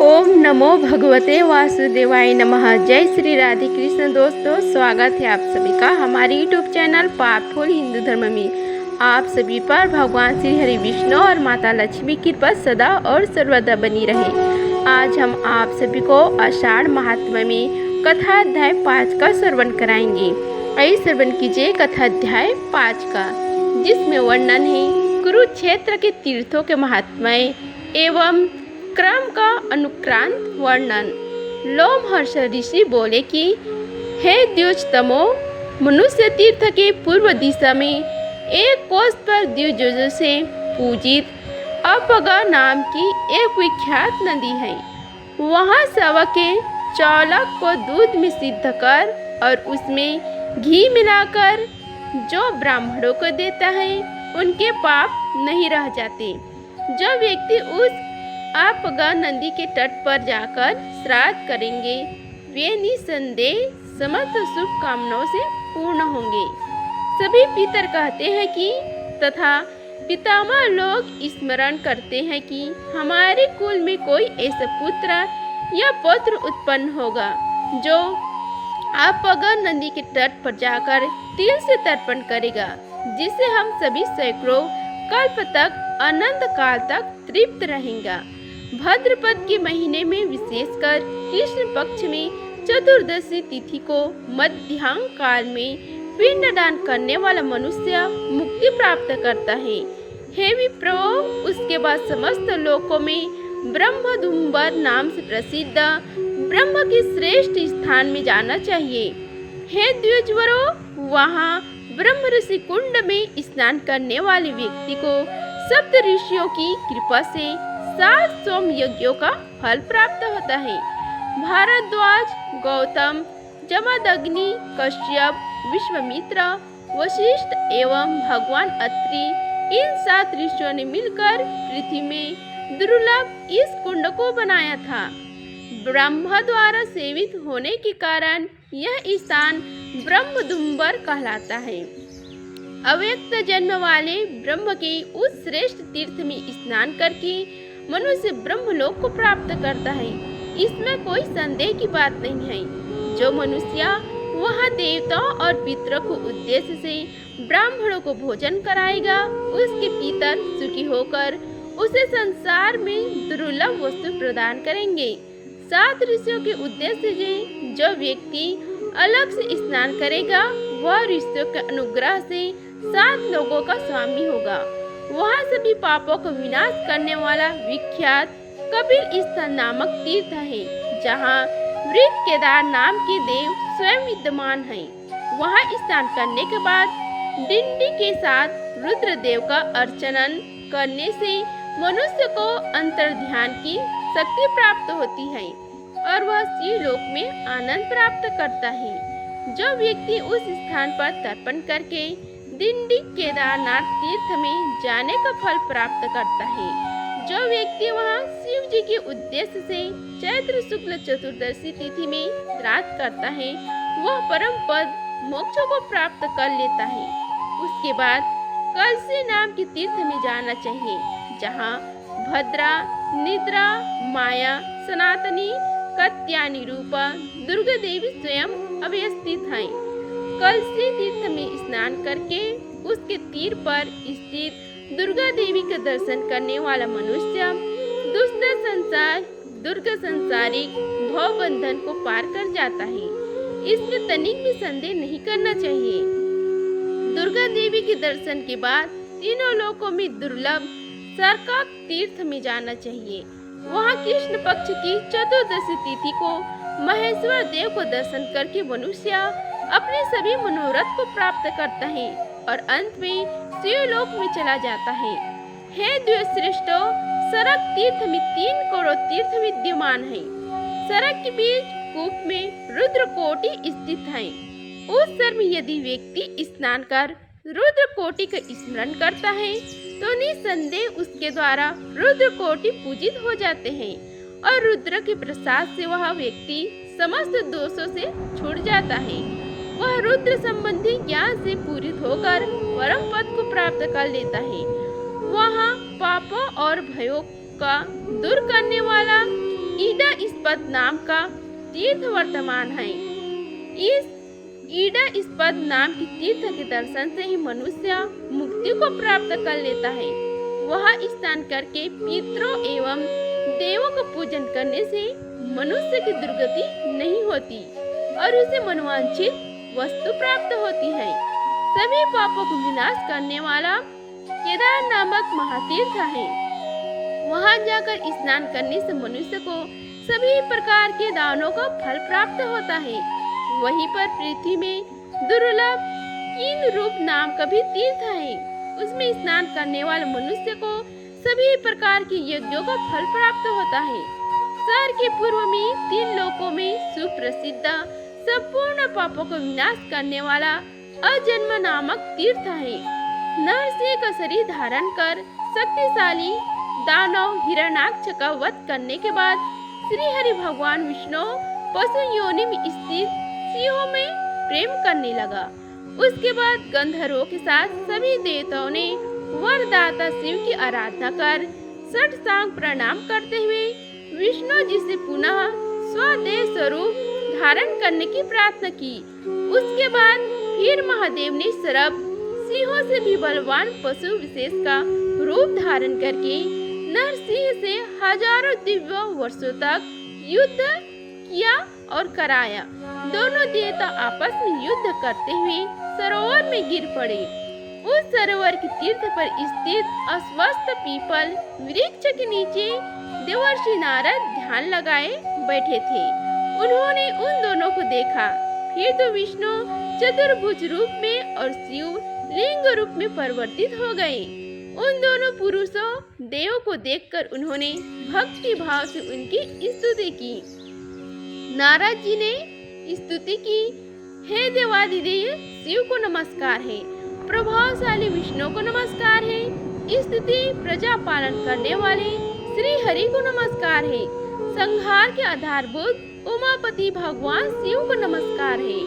ओम नमो भगवते वासुदेवाय नमः। जय श्री राधे कृष्ण। दोस्तों, स्वागत है आप सभी का हमारे यूट्यूब चैनल पावरफुल हिंदू धर्म में। आप सभी पर भगवान श्री हरि विष्णु और माता लक्ष्मी की कृपा सदा और सर्वदा बनी रहे। आज हम आप सभी को आषाढ़ महात्म्य में कथा अध्याय 5 का श्रवण कराएंगे। आइए श्रवण कीजिए कथा अध्याय 5 का, जिसमें वर्णन है कुरुक्षेत्र के तीर्थों के महात्म्य एवं क्रम का अनुक्रांत वर्णन। लोमहर्ष ऋषि बोले कि हे द्विजतमो, मनुष्य तीर्थ के पूर्व दिशा में एक कोस पर द्विजों से पूजित अपगा नाम की एक विख्यात नदी है। वहाँ सवा के चौलक को दूध में सिद्ध कर और उसमें घी मिलाकर जो ब्राह्मणों को देता है, उनके पाप नहीं रह जाते। जो व्यक्ति उस आपगा नदी के तट पर जाकर श्राद्ध करेंगे, वे निसंदेह समस्त शुभ कामनाओं से पूर्ण होंगे। सभी पितर कहते हैं कि तथा पितामह लोग स्मरण करते हैं कि हमारे कुल में कोई ऐसा पुत्र या पौत्र उत्पन्न होगा जो आपगा नदी के तट पर जाकर तिल से तर्पण करेगा, जिससे हम सभी सैकड़ों कल्प तक अनंत काल तक तृप्त रहेंगे। भाद्रपद के महीने में विशेषकर कृष्ण पक्ष में चतुर्दशी तिथि को मध्याह्न काल में पिंडदान करने वाला मनुष्य मुक्ति प्राप्त करता है। हे विप्रो, उसके बाद समस्त लोकों में ब्रह्मदुम्बर नाम से प्रसिद्ध ब्रह्म के श्रेष्ठ स्थान में जाना चाहिए। हे द्विजवरो, वहाँ ब्रह्म ऋषि कुंड में स्नान करने वाले व्यक्ति को सप्त ऋषियों की कृपा से 7 सोम यज्ञों का फल प्राप्त होता है। भारद्वाज, गौतम, जमदग्नि, कश्यप, विश्वामित्र, वशिष्ठ एवं भगवान अत्रि, इन 7 ऋषियों ने मिलकर पृथ्वी में दुर्लभ इस कुंड को बनाया था। ब्रह्मा द्वारा सेवित होने के कारण यह स्थान ब्रह्मदुम्बर कहलाता है। अव्यक्त जन्म वाले ब्रह्म के उस श्रेष्ठ तीर्थ में स्नान करके मनुष्य ब्रह्मलोक को प्राप्त करता है। इसमें कोई संदेह की बात नहीं है। जो मनुष्य वहाँ देवताओं और पितरों को उद्देश्य से ब्राह्मणों को भोजन कराएगा, उसके पितर सुखी होकर उसे संसार में दुर्लभ वस्तु प्रदान करेंगे। 7 ऋषियों के उद्देश्य से जो व्यक्ति अलग से स्नान करेगा, वह ऋषियों के अनुग्रह से 7 लोगों का स्वामी होगा। वहाँ सभी पापों को विनाश करने वाला विख्यात कपिल स्थल नामक तीर्थ है, जहाँ वृद्ध केदार नाम के देव स्वयं विद्यमान है। वहाँ स्नान करने के बाद डिंडी के साथ रुद्र देव का अर्चन करने से मनुष्य को अंतर ध्यान की शक्ति प्राप्त होती है और वह शिव लोक में आनंद प्राप्त करता है। जो व्यक्ति उस स्थान पर तर्पण करके डिंडी केदारनाथ तीर्थ में जाने का फल प्राप्त करता है। जो व्यक्ति वहाँ शिव जी के उद्देश्य से चैत्र शुक्ल चतुर्दशी तिथि में श्राद्ध करता है, वह परम पद मोक्ष को प्राप्त कर लेता है। उसके बाद कलसी नाम के तीर्थ में जाना चाहिए, जहाँ भद्रा, निद्रा, माया, सनातनी, कत्यानी रूपा दुर्गा देवी स्वयं अवस्थित हैं। कलसी तीर्थ में स्नान करके उसके तीर पर स्थित दुर्गा देवी का दर्शन करने वाला मनुष्य दुष्ट संसार दुर्गा संसारिक भव बंधन को पार कर जाता है। इसमें तनिक भी संदेह नहीं करना चाहिए। दुर्गा देवी के दर्शन के बाद तीनों लोकों में दुर्लभ सरका तीर्थ में जाना चाहिए। वहाँ कृष्ण पक्ष की चतुर्दशी तिथि को महेश्वर देव को दर्शन करके मनुष्य अपने सभी मनोरथ को प्राप्त करता है और अंत में शिवलोक में चला जाता है। हे द्विश्रेष्ठो, सरक तीर्थ में 3 करोड़ तीर्थ विद्यमान है। सरक के बीच कूप में रुद्र कोटि स्थित है। उस सर में यदि व्यक्ति स्नान कर रुद्र कोटि का स्मरण करता है, तो निसंदेह उसके द्वारा रुद्र कोटि पूजित हो जाते हैं और रुद्र के प्रसाद से वह व्यक्ति समस्त दोषों से छूट जाता है। वह रुद्र संबंधी ज्ञान से पूरित होकर परम पद को प्राप्त कर लेता है। वहाँ पापों और भयों का दूर करने वाला ईद इस्पद नाम का तीर्थ वर्तमान है। इस ईडा इस्पद नाम की तीर्थ के दर्शन से ही मनुष्य मुक्ति को प्राप्त कर लेता है। वह स्नान करके पितरों एवं देवों का पूजन करने से मनुष्य की दुर्गति नहीं होती और उसे मनोवांछित वस्तु प्राप्त होती है। सभी पापों को विनाश करने वाला केदार नामक महातीर्थ है। वहां जाकर स्नान करने से मनुष्य को सभी प्रकार के दानों का फल प्राप्त होता है। वहीं पर पृथ्वी में दुर्लभ कीन रूप नाम का भी तीर्थ है। उसमें स्नान करने वाले मनुष्य को सभी प्रकार के यज्ञों का फल प्राप्त होता है। शहर के पूर्व में 3 लोकों में सुप्रसिद्ध संपूर्ण पापों को विनाश करने वाला अजन्म नामक तीर्थ है। नरसिंह का शरीर धारण कर शक्तिशाली दानव हिरण्याक्ष का वध करने के बाद श्री हरि भगवान विष्णु पशु योनि में स्थित सिंहों में प्रेम करने लगा। उसके बाद गंधर्वों के साथ सभी देवताओं ने वरदाता शिव की आराधना कर साष्टांग प्रणाम करते हुए विष्णु जी से पुनः स्वदेह स्वरूप धारण करने की प्रार्थना की। उसके बाद फिर महादेव ने सर्प सिंहों से भी बलवान पशु विशेष का रूप धारण करके नरसिंह से हजारों दिव्य वर्षों तक युद्ध किया और कराया। दोनों देवता आपस में युद्ध करते हुए सरोवर में गिर पड़े। उस सरोवर के तीर्थ पर स्थित अस्वस्थ पीपल वृक्ष के नीचे देवर्षि नारद ध्यान लगाए बैठे थे। उन्होंने उन दोनों को देखा। फिर तो विष्णु चतुर्भुज रूप में और शिव लिंग रूप में परिवर्तित हो गए। उन दोनों पुरुषों देव को देखकर उन्होंने भक्ति भाव से उनकी स्तुति की। नारद जी ने स्तुति की, हे देवादिदेव शिव को नमस्कार है, प्रभावशाली विष्णु को नमस्कार है, स्तुति प्रजा पालन करने वाले श्री हरि को नमस्कार है, संहार के आधारभूत उमापति भगवान शिव को नमस्कार है,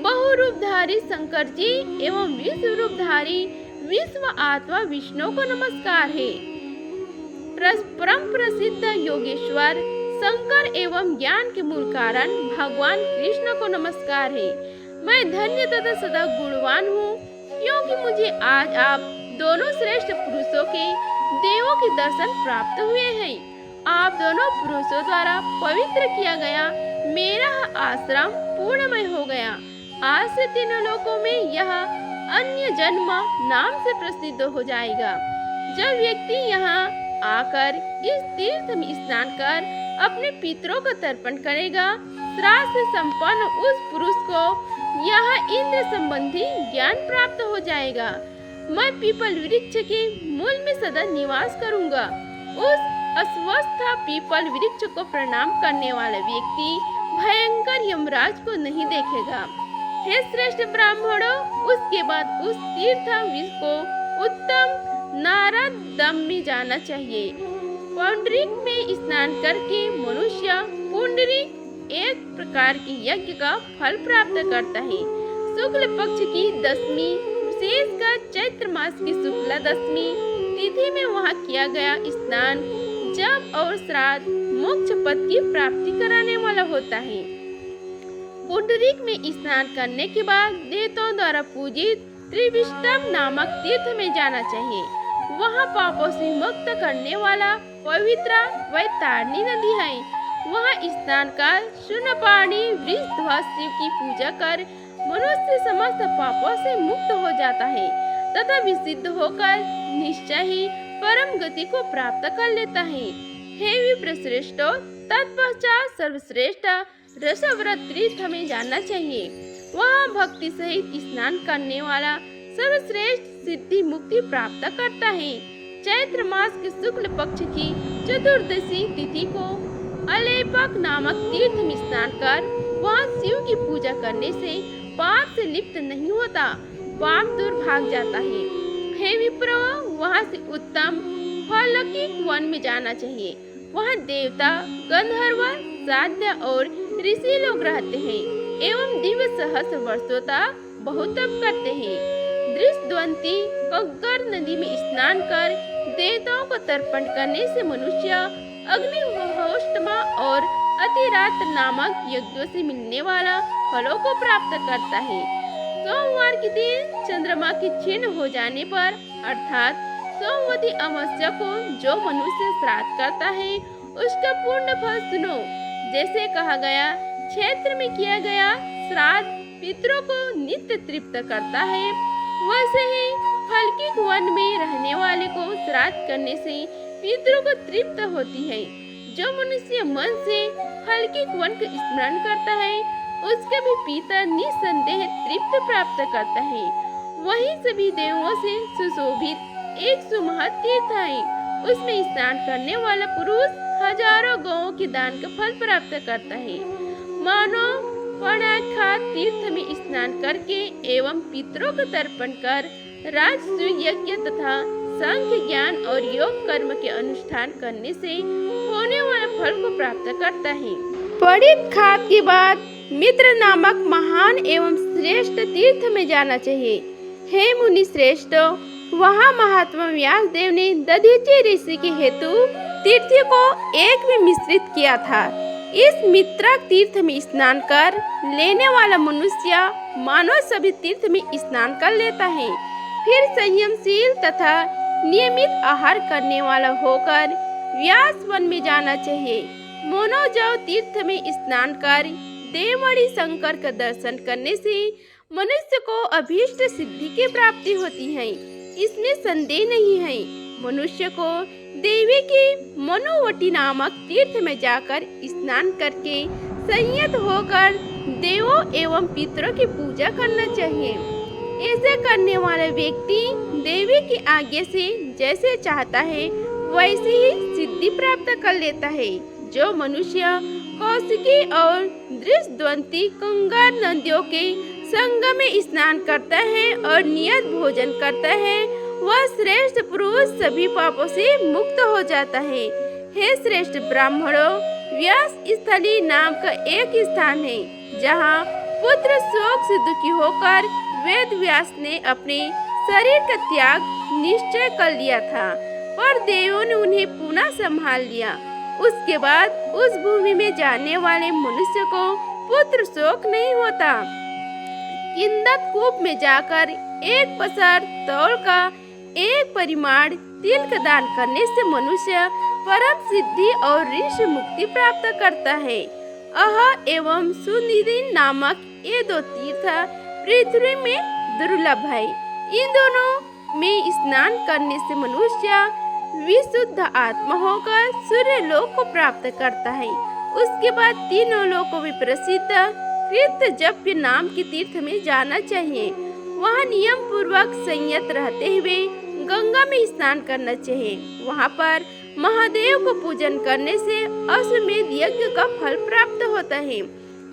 बहुरूपधारी शंकर जी एवं विश्व रूपधारी विश्व आत्मा विष्णु को नमस्कार है, परम प्रसिद्ध योगेश्वर शंकर एवं ज्ञान के मूल कारण भगवान कृष्ण को नमस्कार है। मैं धन्य तथा सदा गुणवान हूँ, क्योंकि मुझे आज आप दोनों श्रेष्ठ पुरुषों के देवों के दर्शन प्राप्त हुए हैं। आप दोनों पुरुषों द्वारा पवित्र किया गया मेरा आश्रम पूर्णमय हो गया। आज से 3 लोकों में यह अन्य जन्म नाम से प्रसिद्ध हो जाएगा। जब व्यक्ति यहाँ आकर इस तीर्थ में स्नान कर अपने पितरों का तर्पण करेगा, श्राद्ध से संपन्न उस पुरुष को यहाँ इंद्र संबंधी ज्ञान प्राप्त हो जाएगा। मैं पीपल वृक्ष के मूल में सदा निवास करूँगा। उस अस्वस्थ पीपल वृक्ष को प्रणाम करने वाला व्यक्ति भयंकर यमराज को नहीं देखेगा। हे श्रेष्ठ ब्राह्मणों, उसके बाद उस तीर्थ को उत्तम नारद दम में जाना चाहिए। पुंडरीक में स्नान करके मनुष्य पुंडरीक एक प्रकार के यज्ञ का फल प्राप्त करता है। शुक्ल पक्ष की 10वीं विशेषकर चैत्र मास की शुक्ला 10वीं तिथि में वहाँ किया गया स्नान जप और श्राद्ध मोक्ष पद की प्राप्ति कराने वाला होता है। पुंडरीक में स्नान करने के बाद देवताओं द्वारा पूजित त्रिविष्टम नामक तीर्थ में जाना चाहिए। वहाँ पापों से मुक्त करने वाला पवित्र वैतरणी नदी है। वहाँ स्नान कर शून्यपाणी वृषध्वज शिव की पूजा कर मनुष्य समस्त पापों से मुक्त हो जाता है तथा विशुद्ध होकर निश्चय ही परम गति को प्राप्त कर लेता है। हे विप्रश्रेष्ठो, तत्पश्चात सर्वश्रेष्ठ रसव्रत तीर्थ में जाना चाहिए। वहाँ भक्ति सहित स्नान करने वाला सर्वश्रेष्ठ सिद्धि मुक्ति प्राप्त करता है। चैत्र मास के शुक्ल पक्ष की चतुर्दशी तिथि को अलेपक नामक तीर्थ में स्नान कर वहाँ शिव की पूजा करने से पाप से लिप्त नहीं होता, पाप दूर भाग जाता है। हे विप्र, वहाँ से उत्तम फलौकिक वन में जाना चाहिए। वहाँ देवता, गंधर्व, साध्य और ऋषि लोग रहते हैं एवं दिव्य सहस्र वर्षों तक बहुत तप करते हैं। दृष्टवंती कग्गर नदी में स्नान कर देवताओं को तर्पण करने से मनुष्य अग्निहोष्टमा और अतिरात्र नामक यज्ञों से मिलने वाला फलों को प्राप्त करता है। सोमवार के दिन चंद्रमा के क्षीण हो जाने पर अर्थात सोमवती अमावस्या को जो मनुष्य श्राद्ध करता है उसका पूर्ण फल सुनो। जैसे कहा गया, क्षेत्र में किया गया श्राद्ध पितरों को नित्य तृप्त करता है, वैसे ही फलकिक वन में रहने वाले को श्राद्ध करने से पितरों को तृप्त होती है। जो मनुष्य मन से फलकिक वन का स्मरण करता है उसका भी पितर निसंदेह तृप्त प्राप्त करता है। वही सभी देवों से सुशोभित 100 तीर्थ है, उसमें स्नान करने वाला पुरुष हजारों गौओं के दान का फल प्राप्त करता है। मानो वर्णाख्यात तीर्थ में स्नान करके एवं पितरों को तर्पण कर राजसूय यज्ञ तथा सांख्य ज्ञान और योग कर्म के अनुष्ठान करने से होने वाले फल को प्राप्त करता है। पढ़ित खाद के बाद मित्र नामक महान एवं श्रेष्ठ तीर्थ में जाना चाहिए। हे मुनि श्रेष्ठ, वहाँ महात्मा व्यास देव ने दधीचि ऋषि के हेतु तीर्थ को एक में मिश्रित किया था। इस मित्रक तीर्थ में स्नान कर लेने वाला मनुष्य मानव सभी तीर्थ में स्नान कर लेता है। फिर संयमशील तथा नियमित आहार करने वाला होकर व्यास वन में जाना चाहिए। मोनोजव तीर्थ में स्नान कर देवमणि शंकर का दर्शन करने से मनुष्य को अभीष्ट सिद्धि की प्राप्ति होती है, इसमें संदेह नहीं है। मनुष्य को देवी की मनोवटी नामक तीर्थ में जाकर स्नान करके संयत होकर देवों एवं पितरों की पूजा करना चाहिए। ऐसे करने वाला व्यक्ति देवी की आज्ञा से जैसे चाहता है वैसे ही सिद्धि प्राप्त कर लेता है। जो मनुष्य कौशिकी और दृष्टद्वंती कंगार नदियों के संगम में स्नान करता है और नियत भोजन करता है वह श्रेष्ठ पुरुष सभी पापों से मुक्त हो जाता है। हे श्रेष्ठ ब्राह्मणों, व्यास स्थली नाम का एक स्थान है जहाँ पुत्र शोक से दुखी होकर वेद व्यास ने अपने शरीर का त्याग निश्चय कर लिया था, पर देवों ने उन्हें पुनः संभाल लिया। उसके बाद उस भूमि में जाने वाले मनुष्य को पुत्र शोक नहीं होता। इंदत कूप में जाकर एक पसार तौल का एक परिमाण तिल का दान करने से मनुष्य परम सिद्धि और ऋण से मुक्ति प्राप्त करता है। अह एवं सुनिधि नामक ये दो तीर्थ पृथ्वी में दुर्लभ है। इन दोनों में स्नान करने से मनुष्य विशुद्ध आत्मा होकर सूर्य लोक को प्राप्त करता है। उसके बाद तीनों लोकों में प्रसिद्ध कृत जप्य नाम के तीर्थ में जाना चाहिए। वहाँ नियम पूर्वक संयत रहते हुए गंगा में स्नान करना चाहिए। वहाँ पर महादेव को पूजन करने से अश्वमेध यज्ञ का फल प्राप्त होता है।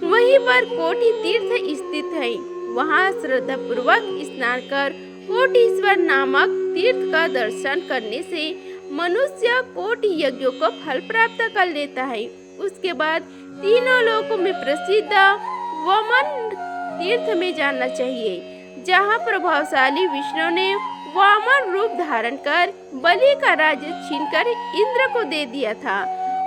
वहीं पर कोटि तीर्थ स्थित है। वहाँ श्रद्धा पूर्वक स्नान कर कोटीश्वर नामक तीर्थ का दर्शन करने से मनुष्य कोटि यज्ञों का फल प्राप्त कर लेता है। उसके बाद तीनों लोकों में प्रसिद्ध वामन तीर्थ में जाना चाहिए, जहाँ प्रभावशाली विष्णु ने वामन रूप धारण कर बलि का राज्य छीनकर इंद्र को दे दिया था।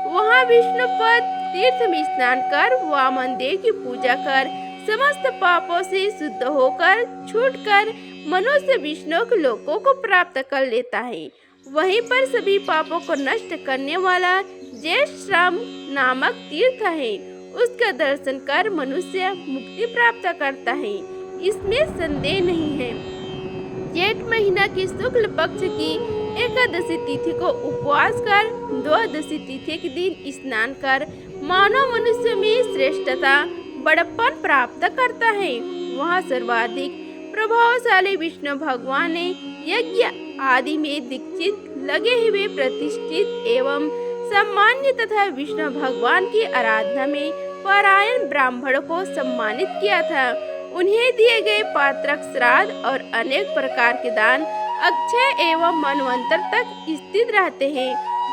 वहाँ विष्णुपद तीर्थ में स्नान कर वामन देव की पूजा कर समस्त पापों से शुद्ध होकर छूटकर मनुष्य विष्णु के लोकों को प्राप्त कर लेता है। वहीं पर सभी पापों को नष्ट करने वाला जयश्राम नामक तीर्थ है। उसका दर्शन कर मनुष्य मुक्ति प्राप्त करता है, इसमें संदेह नहीं है। जेठ महीना की शुक्ल पक्ष की एकादशी तिथि को उपवास कर द्वादशी तिथि के दिन स्नान कर मानव मनुष्य में श्रेष्ठता बड़प्पन प्राप्त करता है। वहाँ सर्वाधिक प्रभावशाली विष्णु भगवान ने यज्ञ आदि में दीक्षित लगे हुए प्रतिष्ठित एवं सम्मान्य तथा विष्णु भगवान की आराधना में परायण ब्राह्मणों को सम्मानित किया था। उन्हें दिए गए पात्रक श्राद्ध और अनेक प्रकार के दान अक्षय एवं मनवंतर तक स्थित रहते हैं।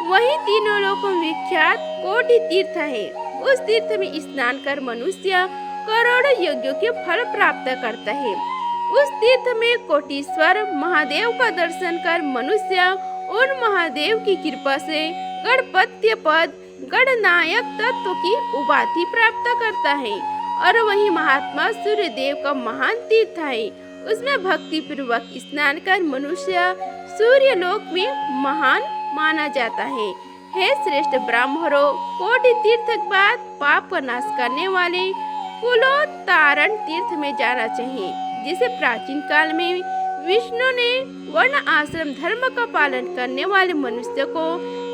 वही तीनों लोकों में विख्यात कोटि तीर्थ है। उस तीर्थ में स्नान कर मनुष्य करोड़ों यज्ञों के फल प्राप्त करता है। उस तीर्थ में कोटीश्वर महादेव का दर्शन कर मनुष्य उन महादेव की कृपा से गणपत्य पद गणनायक तत्व की उपाधि प्राप्त करता है। और वही महात्मा सूर्यदेव का महान तीर्थ है, उसमें भक्ति पूर्वक स्नान कर मनुष्य सूर्यलोक में महान माना जाता है। हे श्रेष्ठ ब्राह्मणों, कोटि तीर्थ के बाद पाप का नाश करने वाले कुलोत्तारण तीर्थ में जाना चाहिए, जिसे प्राचीन काल में विष्णु ने वर्ण आश्रम धर्म का पालन करने वाले मनुष्य को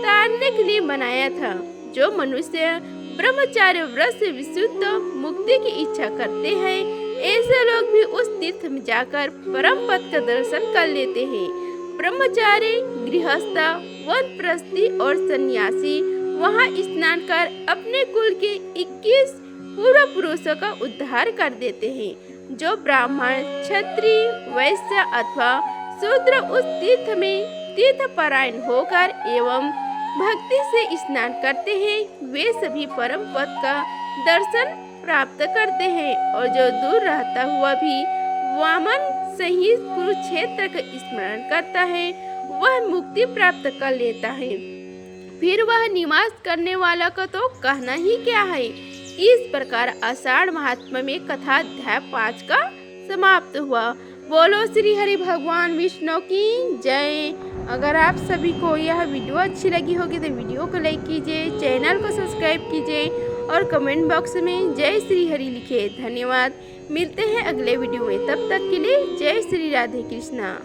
तारने के लिए बनाया था। जो मनुष्य ब्रह्मचार्य व्रत से विशुद्ध मुक्ति की इच्छा करते हैं, ऐसे लोग भी उस तीर्थ में जाकर परम पद का दर्शन कर लेते हैं। ब्रह्मचारी, गृहस्थ, वानप्रस्थी और सन्यासी वहां स्नान कर अपने कुल के 21 पूर्व पुरुषों का उद्धार कर देते हैं। जो ब्राह्मण, क्षत्रिय, वैश्य अथवा शूद्र उस तीर्थ में तीर्थ परायण होकर एवं भक्ति से स्नान करते हैं, वे सभी परम पद का दर्शन प्राप्त करते हैं। और जो दूर रहता हुआ भी वामन सहित कुरुक्षेत्र का स्मरण करता है, वह मुक्ति प्राप्त कर लेता है। फिर वह निवास करने वाला का तो कहना ही क्या है। इस प्रकार आषाढ़ महात्म्य में कथा अध्याय 5 का समाप्त हुआ। बोलो श्री हरि भगवान विष्णु की जय। अगर आप सभी को यह वीडियो अच्छी लगी होगी तो वीडियो को लाइक कीजिए, चैनल को सब्सक्राइब कीजिए और कमेंट बॉक्स में जय श्री हरि लिखिए। धन्यवाद। मिलते हैं अगले वीडियो में, तब तक के लिए जय श्री राधे कृष्णा।